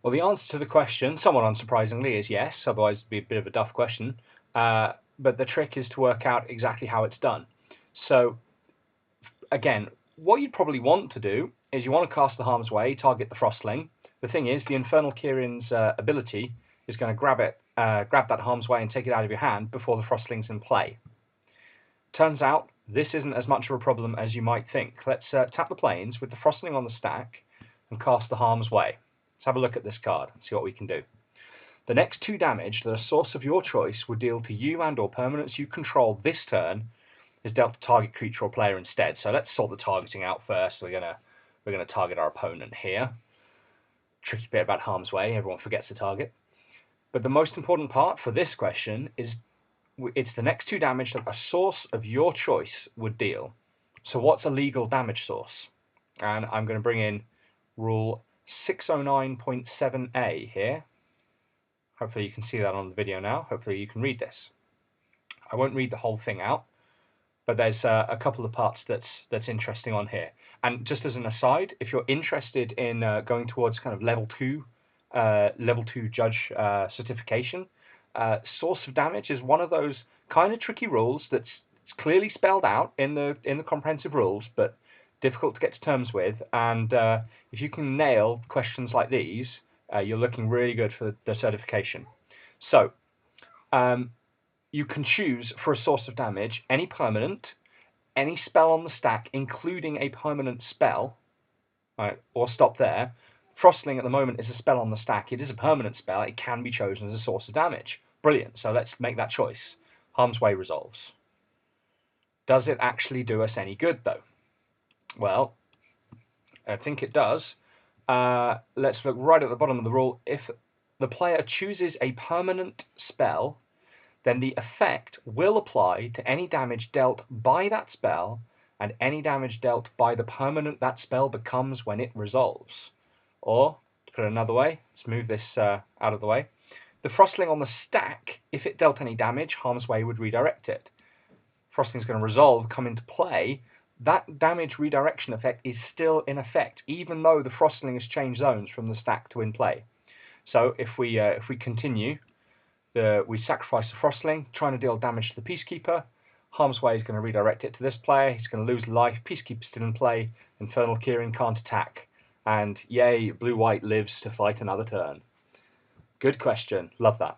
Well, the answer to the question, somewhat unsurprisingly, is yes, otherwise it'd be a bit of a duff question. But the trick is to work out exactly how it's done. So, again, what you'd probably want to do is you want to cast the Harm's Way, target the Frostling. The thing is, the Infernal Kieran's ability is going to grab that Harm's Way and take it out of your hand before the Frostling's in play. Turns out, this isn't as much of a problem as you might think. Let's tap the plains with the Frostling on the stack and cast the Harm's Way. Let's have a look at this card and see what we can do. The next 2 damage that a source of your choice would deal to you and or permanents you control this turn is dealt to target creature or player instead. So let's sort the targeting out first. We're gonna target our opponent here. Tricky bit about Harm's Way, everyone forgets to target. But the most important part for this question is it's the next 2 damage that a source of your choice would deal. So what's a legal damage source? And I'm going to bring in rule 609.7a here. Hopefully you can see that on the video now. Hopefully you can read this. I won't read the whole thing out, but there's a couple of parts that's interesting on here. And just as an aside, if you're interested in going towards kind of level 2 judge certification, source of damage is one of those kind of tricky rules that's clearly spelled out in the comprehensive rules, but difficult to get to terms with. And if you can nail questions like these, you're looking really good for the certification. So you can choose for a source of damage any permanent, any spell on the stack, including a permanent spell, right, or stop there. Frostling at the moment is a spell on the stack. It is a permanent spell. It can be chosen as a source of damage. Brilliant. So let's make that choice. Harm's Way resolves. Does it actually do us any good, though? Well, I think it does. Let's look right at the bottom of the rule. If the player chooses a permanent spell, then the effect will apply to any damage dealt by that spell and any damage dealt by the permanent that spell becomes when it resolves. Or, to put it another way, let's move this out of the way. The Frostling on the stack, if it dealt any damage, Harm's Way would redirect it. Frostling's going to resolve, come into play. That damage redirection effect is still in effect, even though the Frostling has changed zones from the stack to in play. So if we continue, we sacrifice the Frostling, trying to deal damage to the Peacekeeper. Harm's Way is going to redirect it to this player. He's going to lose life. Peacekeeper's still in play. Infernal Kieran can't attack. And yay, blue-white lives to fight another turn. Good question. Love that.